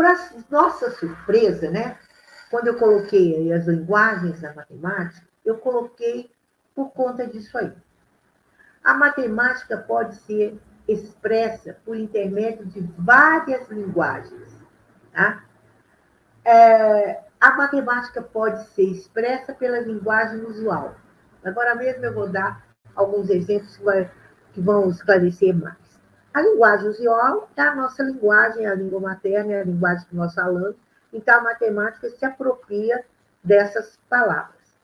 Para nossa surpresa, né, quando eu coloquei as linguagens da matemática, eu coloquei por conta disso aí. A matemática pode ser expressa por intermédio de várias linguagens. Tá? A matemática pode ser expressa pela linguagem usual. Agora mesmo eu vou dar alguns exemplos que vão esclarecer mais. A linguagem usual é a nossa linguagem, a língua materna, é a linguagem que nós falamos, então a matemática se apropria dessas palavras.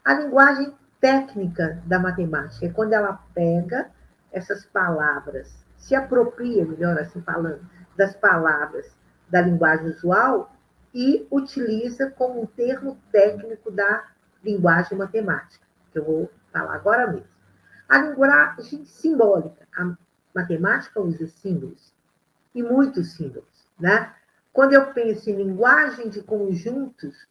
A linguagem técnica da matemática é quando ela pega essas palavras, se apropria, melhor assim falando, das palavras da linguagem usual e utiliza como um termo técnico da linguagem matemática, que eu vou falar agora mesmo. A linguagem simbólica. A matemática usa símbolos, e muitos símbolos. Né? Quando eu penso em linguagem de conjuntos,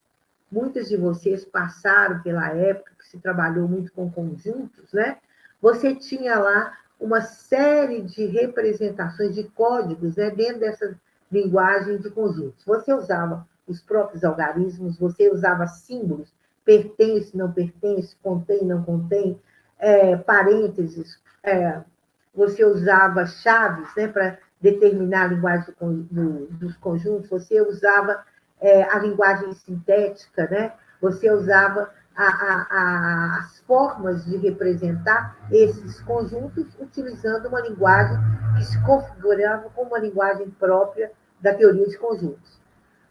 muitos de vocês passaram pela época que se trabalhou muito com conjuntos, né? Você tinha lá uma série de representações de códigos, né, dentro dessa linguagem de conjuntos. Você usava os próprios algarismos, você usava símbolos, pertence, não pertence, contém, não contém, parênteses, você usava chaves, né, para determinar a linguagem dos conjuntos, você usava a linguagem sintética, né? Você usava as formas de representar esses conjuntos utilizando uma linguagem que se configurava como uma linguagem própria da teoria de conjuntos.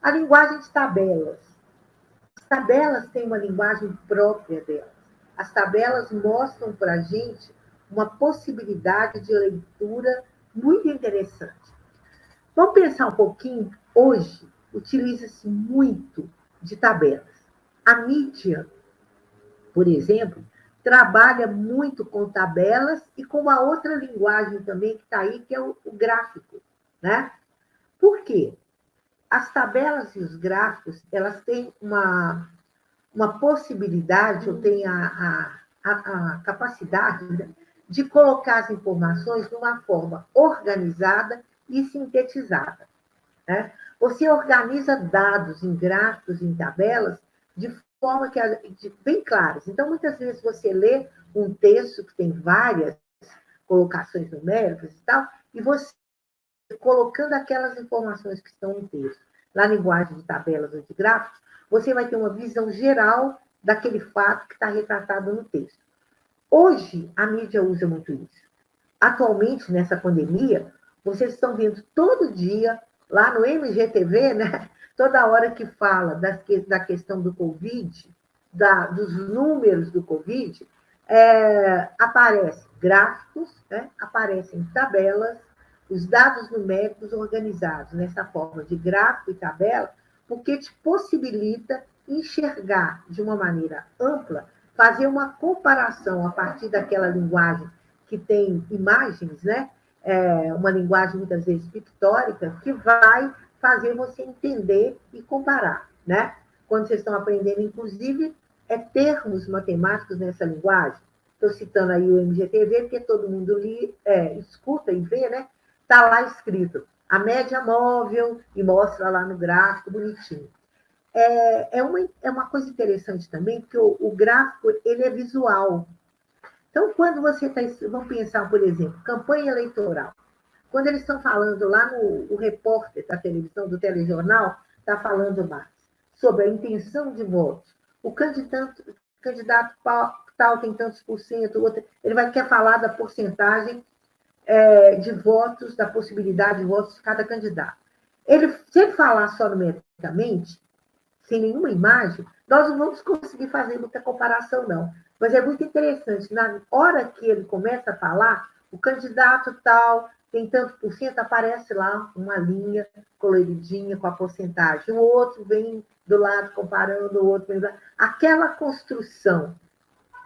A linguagem de tabelas. As tabelas têm uma linguagem própria delas. As tabelas mostram para a gente uma possibilidade de leitura muito interessante. Vamos pensar um pouquinho. Hoje, utiliza-se muito de tabelas. A mídia, por exemplo, trabalha muito com tabelas e com uma outra linguagem também que está aí, que é o gráfico. Né? Por quê? As tabelas e os gráficos, elas têm uma possibilidade, ou têm a capacidade, né, de colocar as informações de uma forma organizada e sintetizada. Né? Você organiza dados em gráficos, em tabelas, de forma que bem claras. Então, muitas vezes você lê um texto que tem várias colocações numéricas e tal, e você colocando aquelas informações que estão no texto na linguagem de tabelas ou de gráficos, você vai ter uma visão geral daquele fato que está retratado no texto. Hoje, a mídia usa muito isso. Atualmente, nessa pandemia, vocês estão vendo todo dia, lá no MGTV, né? Toda hora que fala da questão do Covid, dos números do Covid, aparecem gráficos, né? Aparecem tabelas, os dados numéricos organizados nessa forma de gráfico e tabela, porque te possibilita enxergar de uma maneira ampla, fazer uma comparação a partir daquela linguagem que tem imagens, né? Uma linguagem muitas vezes pictórica, que vai fazer você entender e comparar. Né? Quando vocês estão aprendendo, inclusive, termos matemáticos nessa linguagem. Estou citando aí o MGTV, porque todo mundo escuta e vê, né? Está lá escrito a média móvel e mostra lá no gráfico bonitinho. É uma coisa interessante também, porque o gráfico ele é visual. Então, quando você está... Vamos pensar, por exemplo, campanha eleitoral. Quando eles estão falando lá o repórter da televisão, do telejornal, está falando mais sobre a intenção de votos. O candidato tal tem tantos por cento, outro, ele quer falar da porcentagem de votos, da possibilidade de votos de cada candidato. Se ele falar só numericamente, sem nenhuma imagem, nós não vamos conseguir fazer muita comparação, não. Mas é muito interessante, na hora que ele começa a falar, o candidato tal tem tanto por cento, aparece lá uma linha coloridinha com a porcentagem. O outro vem do lado comparando, o outro vem do lado. Aquela construção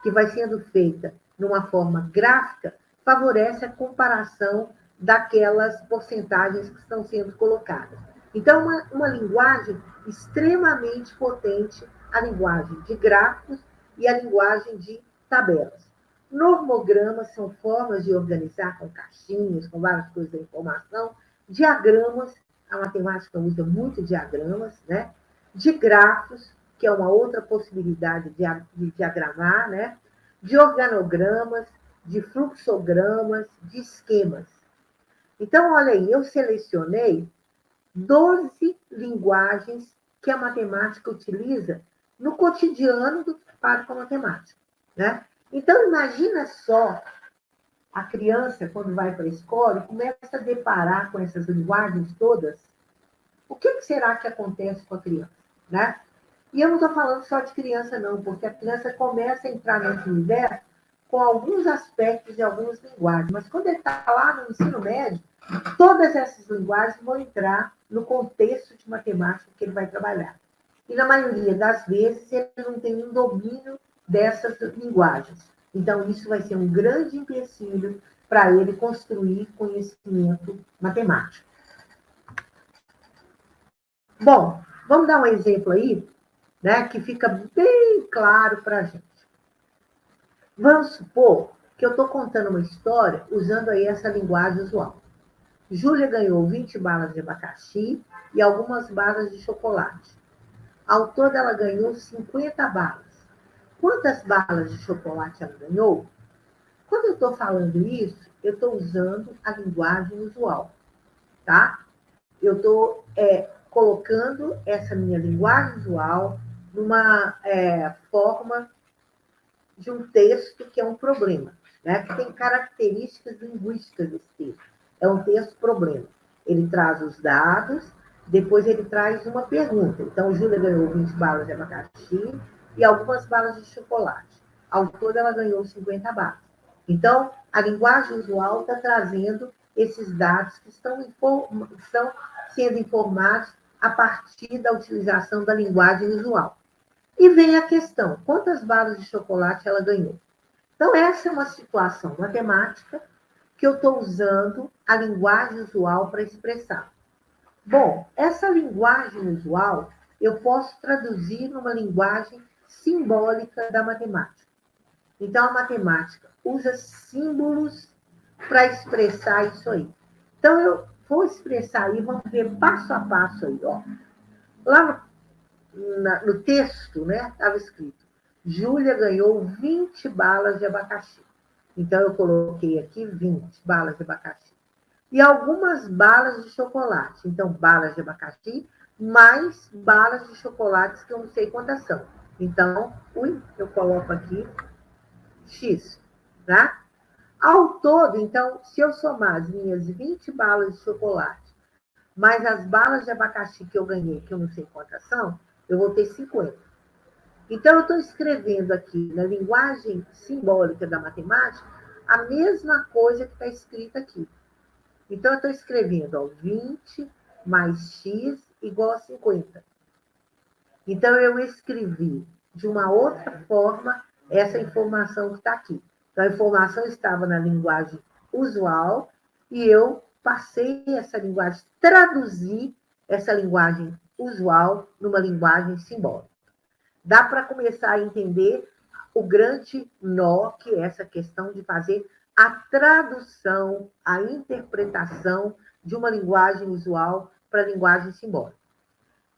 que vai sendo feita numa forma gráfica favorece a comparação daquelas porcentagens que estão sendo colocadas. Então, uma linguagem extremamente potente, a linguagem de gráficos e a linguagem de tabelas. Normogramas são formas de organizar com caixinhas, com várias coisas da informação. Diagramas, a matemática usa muito diagramas, né? De grafos, que é uma outra possibilidade de diagramar, né? De organogramas, de fluxogramas, de esquemas. Então, olha aí, eu selecionei 12 linguagens que a matemática utiliza no cotidiano do trabalho com a matemática, né? Então, imagina só a criança, quando vai para a escola e começa a deparar com essas linguagens todas, o que será que acontece com a criança, né? E eu não estou falando só de criança, não, porque a criança começa a entrar nesse universo com alguns aspectos de algumas linguagens, mas quando ele está lá no ensino médio, todas essas linguagens vão entrar no contexto de matemática que ele vai trabalhar. E, na maioria das vezes, ele não tem um domínio dessas linguagens. Então, isso vai ser um grande empecilho para ele construir conhecimento matemático. Bom, vamos dar um exemplo aí, né, que fica bem claro para a gente. Vamos supor que eu estou contando uma história usando aí essa linguagem usual. Júlia ganhou 20 balas de abacaxi e algumas balas de chocolate. Ao todo, ela ganhou 50 balas. Quantas balas de chocolate ela ganhou? Quando eu estou falando isso, eu estou usando a linguagem usual, tá? Eu estou colocando essa minha linguagem usual numa forma de um texto que é um problema, né? Que tem características linguísticas desse texto. É um texto problema. Ele traz os dados, depois ele traz uma pergunta. Então, Júlia ganhou 20 balas de abacaxi e algumas balas de chocolate. Ao todo, ela ganhou 50 balas. Então, a linguagem usual está trazendo esses dados que estão sendo informados a partir da utilização da linguagem usual. E vem a questão, quantas balas de chocolate ela ganhou? Então, essa é uma situação matemática que eu estou usando a linguagem usual para expressar. Bom, essa linguagem usual eu posso traduzir numa linguagem simbólica da matemática. Então, a matemática usa símbolos para expressar isso aí. Então, eu vou expressar aí, vamos ver passo a passo aí. Ó. Lá no texto, né, estava escrito, Júlia ganhou 20 balas de abacaxi. Então, eu coloquei aqui 20 balas de abacaxi. E algumas balas de chocolate. Então, balas de abacaxi, mais balas de chocolate, que eu não sei quantas são. Então, eu coloco aqui X, tá? Ao todo, então, se eu somar as minhas 20 balas de chocolate, mais as balas de abacaxi que eu ganhei, que eu não sei quantas são, eu vou ter 50. Então, eu estou escrevendo aqui, na linguagem simbólica da matemática, a mesma coisa que está escrita aqui. Então, eu estou escrevendo, ó, 20 mais x igual a 50. Então, eu escrevi de uma outra forma essa informação que está aqui. Então, a informação estava na linguagem usual e eu passei essa linguagem, traduzi essa linguagem usual numa linguagem simbólica. Dá para começar a entender o grande nó que é essa questão de fazer a tradução, a interpretação de uma linguagem usual para a linguagem simbólica.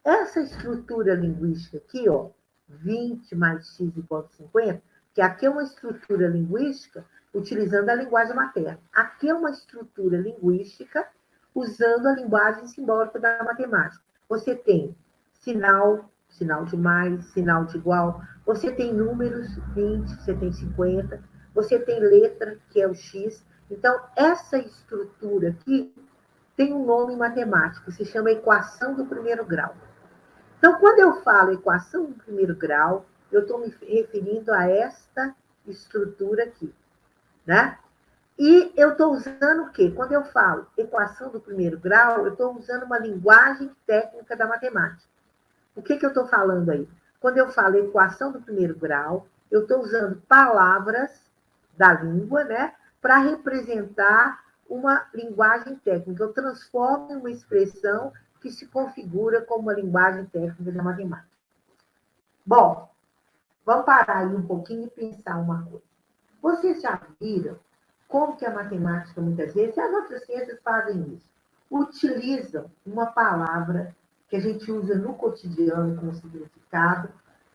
Essa estrutura linguística aqui, ó, 20 mais x igual a 50, que aqui é uma estrutura linguística utilizando a linguagem materna. Aqui é uma estrutura linguística usando a linguagem simbólica da matemática. Você tem sinal de mais, sinal de igual, você tem números, 20, você tem 50, você tem letra, que é o x. Então, essa estrutura aqui tem um nome matemático, se chama equação do primeiro grau. Então, quando eu falo equação do primeiro grau, eu estou me referindo a esta estrutura aqui, né? E eu estou usando o quê? Quando eu falo equação do primeiro grau, eu estou usando uma linguagem técnica da matemática. O que eu estou falando aí? Quando eu falo equação do primeiro grau, eu estou usando palavras da língua, né, para representar uma linguagem técnica. Eu transformo em uma expressão que se configura como uma linguagem técnica da matemática. Bom, vamos parar aí um pouquinho e pensar uma coisa. Vocês já viram como que a matemática, muitas vezes, e as outras ciências fazem isso? utilizam uma palavra que a gente usa no cotidiano com significado,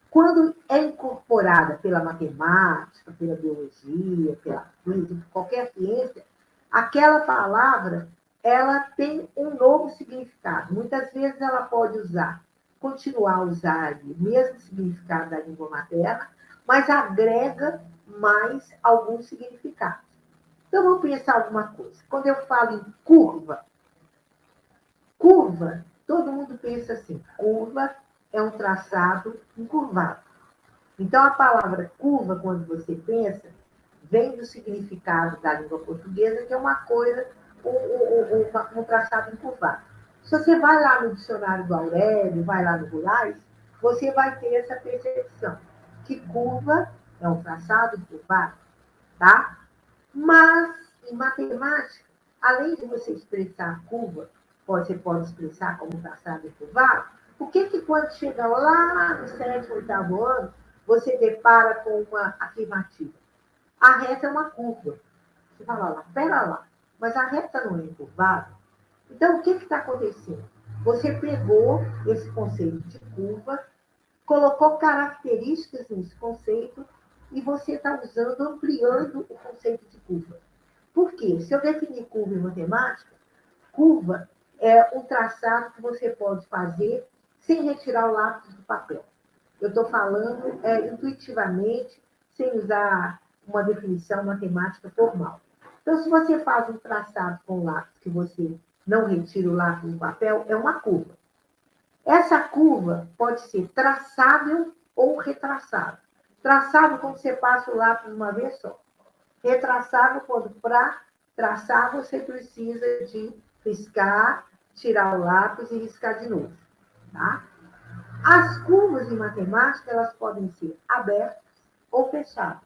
quando é incorporada pela matemática, pela biologia, pela física, qualquer ciência, aquela palavra ela tem um novo significado. Muitas vezes ela pode continuar a usar o mesmo significado da língua materna, mas agrega mais algum significado. Então, vamos pensar alguma coisa. Quando eu falo em curva, curva, todo mundo pensa assim, curva é um traçado encurvado. Então, a palavra curva, quando você pensa, vem do significado da língua portuguesa, que é uma coisa, um traçado encurvado. Se você vai lá no dicionário do Aurélio, vai lá no Rurais, você vai ter essa percepção, que curva é um traçado encurvado, tá? Mas, em matemática, além de você expressar a curva, você pode expressar como traçado encurvado, por que quando chega lá no 7º, 8º ano, você depara com uma afirmativa? A reta é uma curva. Você fala lá, pera lá, mas a reta não é encurvada? Então, o que está acontecendo? Você pegou esse conceito de curva, colocou características nesse conceito e você está usando, ampliando o conceito de curva. Por quê? Se eu definir curva em matemática, curva é um traçado que você pode fazer sem retirar o lápis do papel. Eu estou falando intuitivamente, sem usar uma definição matemática formal. Então, se você faz um traçado com lápis que você não retira o lápis do papel, é uma curva. Essa curva pode ser traçável ou retraçável. Traçável quando você passa o lápis uma vez só. Retraçável quando, para traçar, você precisa de riscar, tirar o lápis e riscar de novo. Tá? As curvas em matemática, elas podem ser abertas ou fechadas.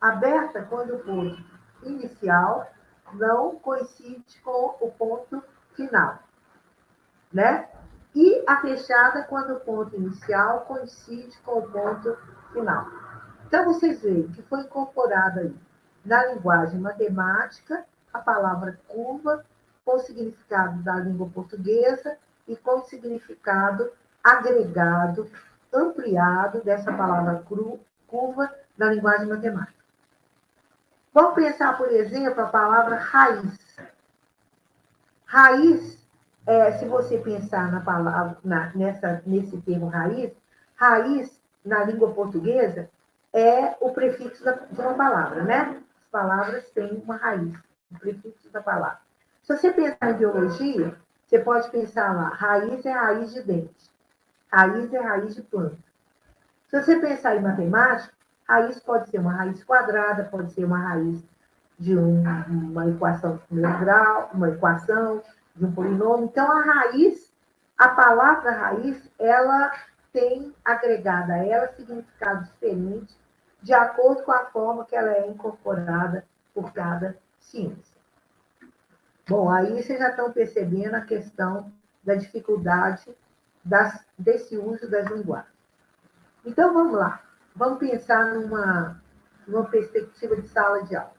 Aberta quando o ponto inicial não coincide com o ponto final, né? E a fechada quando o ponto inicial coincide com o ponto final. Então, vocês veem que foi incorporada aí na linguagem matemática a palavra curva com o significado da língua portuguesa e com o significado agregado, ampliado dessa palavra curva na linguagem matemática. Vamos pensar, por exemplo, a palavra raiz. Raiz, se você pensar na palavra, nesse termo raiz, raiz na língua portuguesa é o prefixo de uma palavra, né? As palavras têm uma raiz, o prefixo da palavra. Se você pensar em biologia, você pode pensar lá, raiz é raiz de dente, raiz é raiz de planta. Se você pensar em matemática, raiz pode ser uma raiz quadrada, pode ser uma raiz de uma equação de primeiro grau, uma equação de um polinômio. Então, a raiz, a palavra raiz, ela tem agregada a ela significado diferente de acordo com a forma que ela é incorporada por cada ciência. Bom, aí vocês já estão percebendo a questão da dificuldade desse uso das linguagens. Então, vamos lá. Vamos pensar numa perspectiva de sala de aula.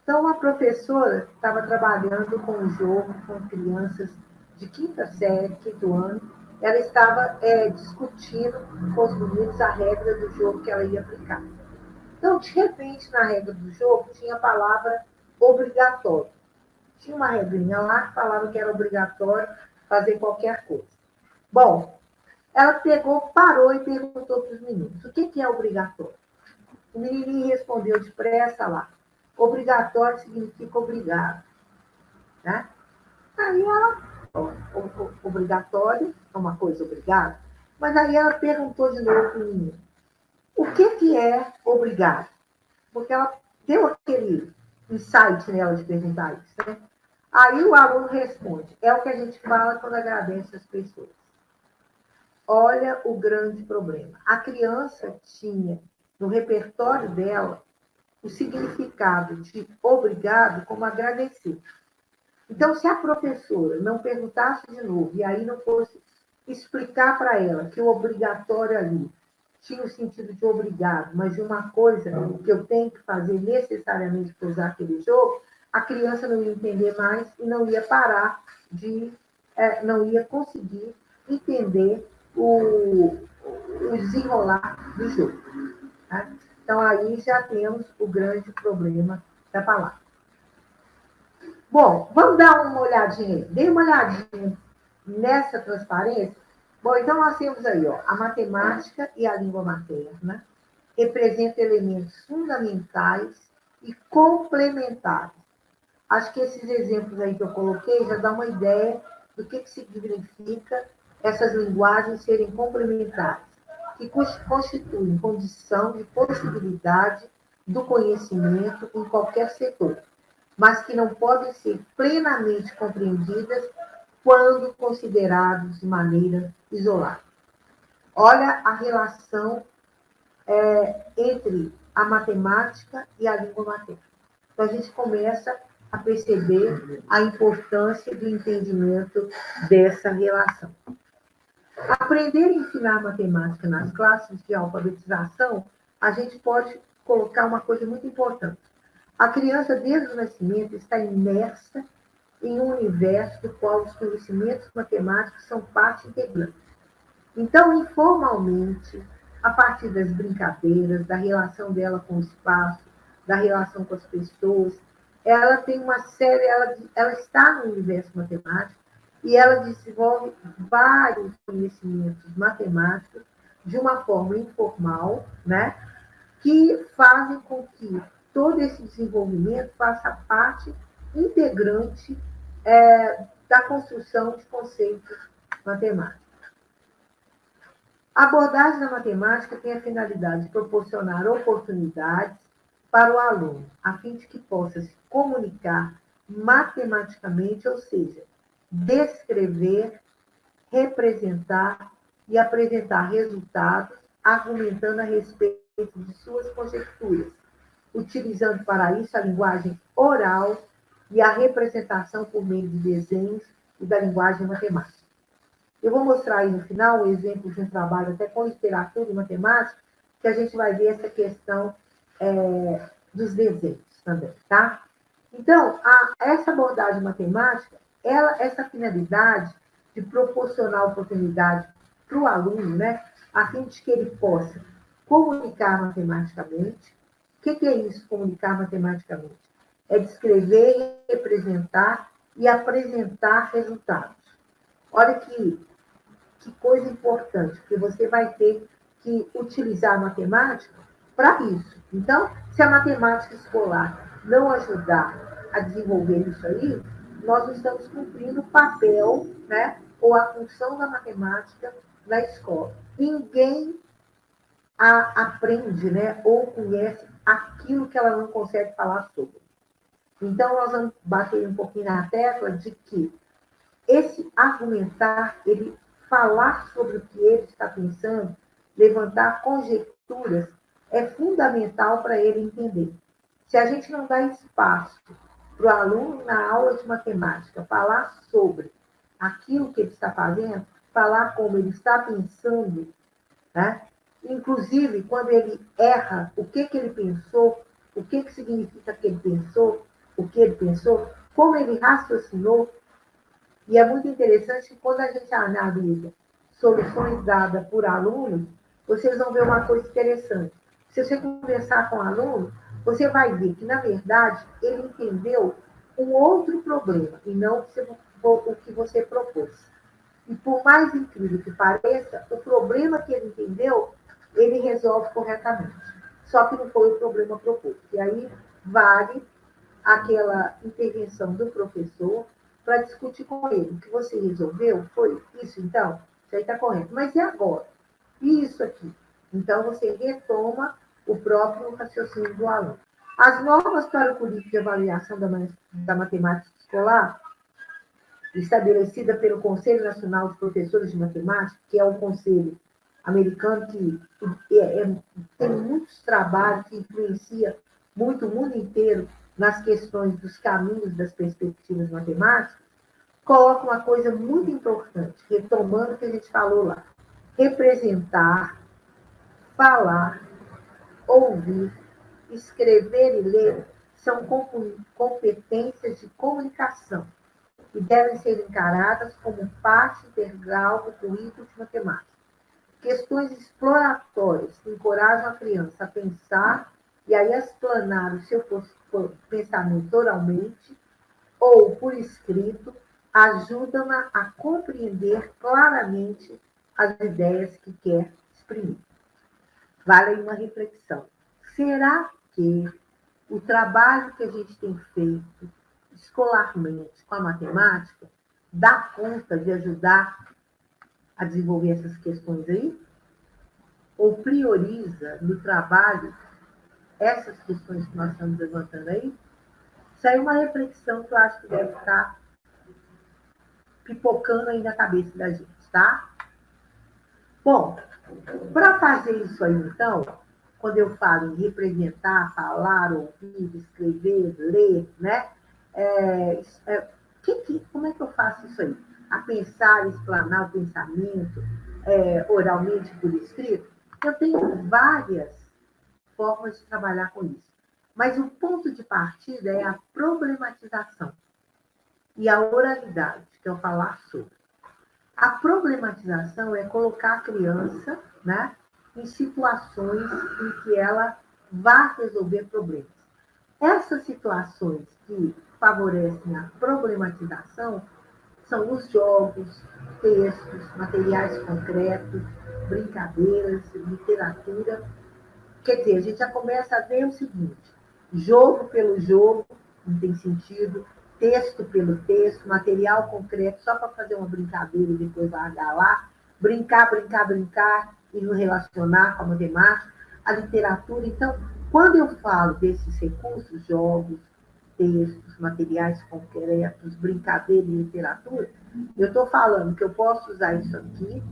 Então, uma professora estava trabalhando com um jogo com crianças de 5ª série, 5º ano. Ela estava discutindo com os meninos a regra do jogo que ela ia aplicar. Então, de repente, na regra do jogo, tinha a palavra obrigatório. Tinha uma regrinha lá que falava que era obrigatório fazer qualquer coisa. Bom, ela pegou, parou e perguntou para os meninos, o que é obrigatório? O menininho respondeu depressa lá, obrigatório significa obrigado. Né? Aí ela, obrigatório é uma coisa obrigada, mas aí ela perguntou de novo para o menino, o que é obrigado? Porque ela deu aquele insight nela de perguntar isso. Né? Aí o aluno responde, é o que a gente fala quando agradece as pessoas. Olha o grande problema. A criança tinha no repertório dela o significado de obrigado como agradecer. Então, se a professora não perguntasse de novo e aí não fosse explicar para ela que o obrigatório ali tinha o sentido de obrigado, mas de uma coisa que eu tenho que fazer necessariamente para usar aquele jogo, a criança não ia entender mais e não ia parar não ia conseguir entender o desenrolar do jogo. Tá? Então, aí já temos o grande problema da palavra. Bom, vamos dar uma olhadinha aí. Dê uma olhadinha nessa transparência. Bom, então nós temos aí, ó, a matemática e a língua materna representam elementos fundamentais e complementares. Acho que esses exemplos aí que eu coloquei já dão uma ideia do que significa essas linguagens serem complementares, que constituem condição de possibilidade do conhecimento em qualquer setor, mas que não podem ser plenamente compreendidas quando considerados de maneira isolada. Olha a relação entre a matemática e a língua materna. Então, a gente começa a perceber a importância do entendimento dessa relação. Aprender e ensinar matemática nas classes de alfabetização, a gente pode colocar uma coisa muito importante. A criança, desde o nascimento, está imersa em um universo do qual os conhecimentos matemáticos são parte integrante. Então, informalmente, a partir das brincadeiras, da relação dela com o espaço, da relação com as pessoas, ela tem uma série, ela está no universo matemático e ela desenvolve vários conhecimentos matemáticos de uma forma informal, né, que fazem com que todo esse desenvolvimento faça parte integrante da construção de conceitos matemáticos. A abordagem da matemática tem a finalidade de proporcionar oportunidades para o aluno, a fim de que possa se comunicar matematicamente, ou seja, descrever, representar e apresentar resultados, argumentando a respeito de suas conjecturas, utilizando para isso a linguagem oral e a representação por meio de desenhos e da linguagem matemática. Eu vou mostrar aí no final um exemplo de um trabalho até com literatura e matemática, que a gente vai ver essa questão dos desenhos também, tá? Então, essa abordagem matemática, essa finalidade de proporcionar oportunidade para o aluno, né, a fim de que ele possa comunicar matematicamente. O que é isso, comunicar matematicamente? É descrever, representar e apresentar resultados. Olha que coisa importante, porque você vai ter que utilizar a matemática para isso. Então, se a matemática escolar não ajudar a desenvolver isso aí, nós não estamos cumprindo o papel, né, ou a função da matemática na escola. Ninguém aprende, né, ou conhece aquilo que ela não consegue falar sobre. Então, nós vamos bater um pouquinho na tecla de que esse argumentar, ele falar sobre o que ele está pensando, levantar conjecturas, é fundamental para ele entender. Se a gente não dá espaço para o aluno, na aula de matemática, falar sobre aquilo que ele está fazendo, falar como ele está pensando, né? Inclusive, quando ele erra, o que ele pensou, o que significa que ele pensou, o que ele pensou, como ele raciocinou. E é muito interessante que quando a gente analisa soluções dadas por alunos, vocês vão ver uma coisa interessante. Se você conversar com o aluno, você vai ver que, na verdade, ele entendeu um outro problema, e não o que você propôs. E por mais incrível que pareça, o problema que ele entendeu, ele resolve corretamente. Só que não foi o problema proposto. E aí vale aquela intervenção do professor para discutir com ele. O que você resolveu foi isso, então? Isso aí está correto. Mas e agora? E isso aqui? Então, você retoma o próprio raciocínio do aluno. As normas para o currículo de avaliação da matemática escolar, estabelecida pelo Conselho Nacional de Professores de Matemática, que é um conselho americano que tem muitos trabalhos, que influencia muito o mundo inteiro nas questões dos caminhos das perspectivas matemáticas, coloca uma coisa muito importante, retomando o que a gente falou lá. Representar, falar, ouvir, escrever e ler são competências de comunicação. e devem ser encaradas como parte integral do currículo de matemática. Questões exploratórias que encorajam a criança a pensar e a explanar o seu pensamento oralmente ou por escrito ajudam-na a compreender claramente as ideias que quer exprimir. Vale aí uma reflexão. Será que o trabalho que a gente tem feito escolarmente com a matemática dá conta de ajudar a desenvolver essas questões aí? Ou prioriza no trabalho essas questões que nós estamos levantando aí? Isso aí é uma reflexão que eu acho que deve estar pipocando aí na cabeça da gente, tá? Bom, para fazer isso aí, então, quando eu falo em representar, falar, ouvir, escrever, ler, né? Como é que eu faço isso aí? A pensar, explanar o pensamento oralmente por escrito? Eu tenho várias formas de trabalhar com isso. Mas o ponto de partida é a problematização e a oralidade, que eu falar sobre. A problematização é colocar a criança, né, em situações em que ela vai resolver problemas. Essas situações que favorecem a problematização são os jogos, textos, materiais concretos, brincadeiras, literatura. Quer dizer, a gente já começa a ver o seguinte: jogo pelo jogo, não tem sentido, texto pelo texto, material concreto, só para fazer uma brincadeira e depois largar lá, brincar, e nos relacionar com a matemática, a literatura. Então, quando eu falo desses recursos, jogos, textos, materiais concretos, brincadeira e literatura, eu estou falando que eu posso usar isso aqui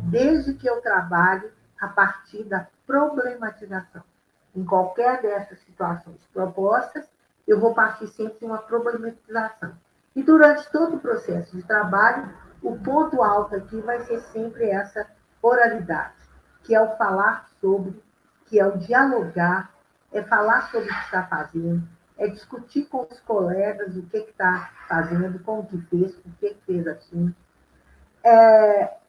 desde que eu trabalhe a partir da problematização. Em qualquer dessas situações propostas, eu vou partir sempre de uma problematização. E durante todo o processo de trabalho, o ponto alto aqui vai ser sempre essa oralidade, que é o falar sobre, que é o dialogar, é falar sobre o que está fazendo, é discutir com os colegas o que está fazendo, como que fez, por que fez assim.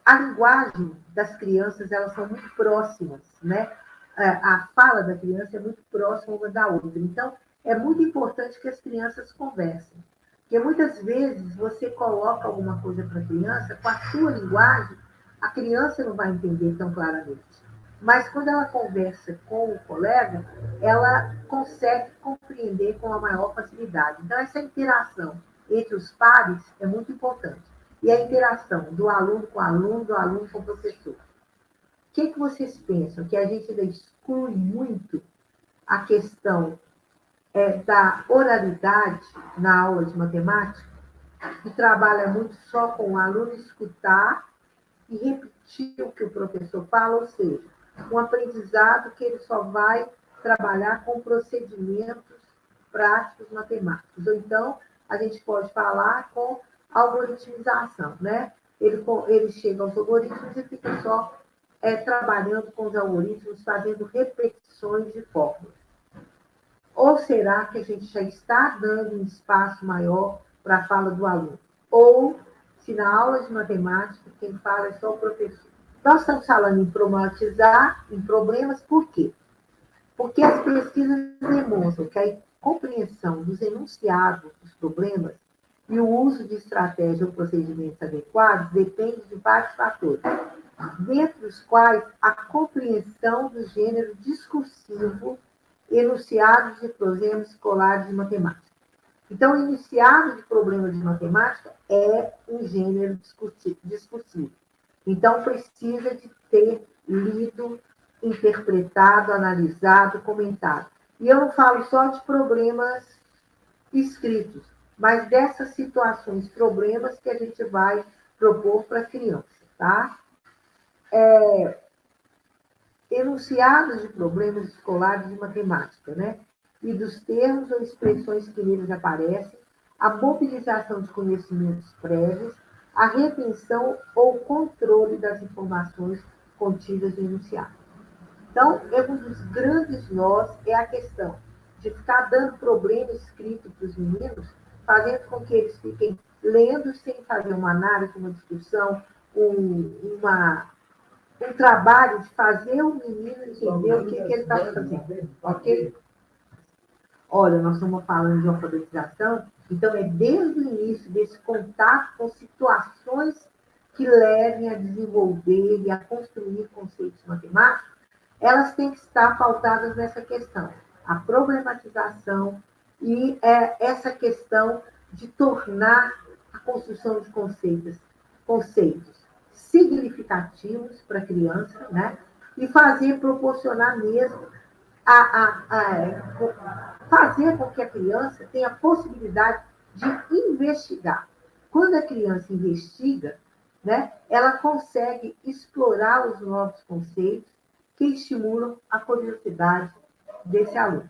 A linguagem das crianças, elas são muito próximas, né? A fala da criança é muito próxima uma da outra. Então, é muito importante que as crianças conversem. Porque muitas vezes você coloca alguma coisa para a criança, com a sua linguagem, a criança não vai entender tão claramente. Mas quando ela conversa com o colega, ela consegue compreender com a maior facilidade. Então, essa interação entre os pares é muito importante. E a interação do aluno com o aluno, do aluno com o professor. O que vocês pensam? Que a gente ainda exclui muito a questão da oralidade na aula de matemática, que trabalha muito só com o aluno escutar e repetir o que o professor fala, ou seja, um aprendizado que ele só vai trabalhar com procedimentos práticos matemáticos. Ou então, a gente pode falar com algoritmização, né? Ele chega aos algoritmos e fica só trabalhando com os algoritmos, fazendo repetições de fórmulas. Ou será que a gente já está dando um espaço maior para a fala do aluno? Ou, se na aula de matemática, quem fala é só o professor? Nós estamos falando em problematizar, em problemas, por quê? Porque as pesquisas demonstram que a compreensão dos enunciados dos problemas e o uso de estratégia ou procedimentos adequados depende de vários fatores, dentre os quais a compreensão do gênero discursivo enunciados de problemas escolares de matemática. Então, o enunciado de problemas de matemática é um gênero discursivo. Então, precisa de ter lido, interpretado, analisado, comentado. E eu não falo só de problemas escritos, mas dessas situações, problemas que a gente vai propor para a criança, tá? Enunciados de problemas escolares de matemática, né? E dos termos ou expressões que neles aparecem, a mobilização de conhecimentos prévios, a retenção ou controle das informações contidas no enunciado. Então, um dos grandes nós é a questão de ficar dando problema escrito para os meninos, fazendo com que eles fiquem lendo sem fazer uma análise, uma discussão, um trabalho de fazer o menino entender o que ele está fazendo, ok? Olha, nós estamos falando de alfabetização, então é desde o início desse contato com situações que levem a desenvolver e a construir conceitos matemáticos, elas têm que estar pautadas nessa questão, a problematização e essa questão de tornar a construção de conceitos significativos para a criança, né? E proporcionar mesmo fazer com que a criança tenha a possibilidade de investigar. Quando a criança investiga, né, ela consegue explorar os novos conceitos que estimulam a curiosidade desse aluno.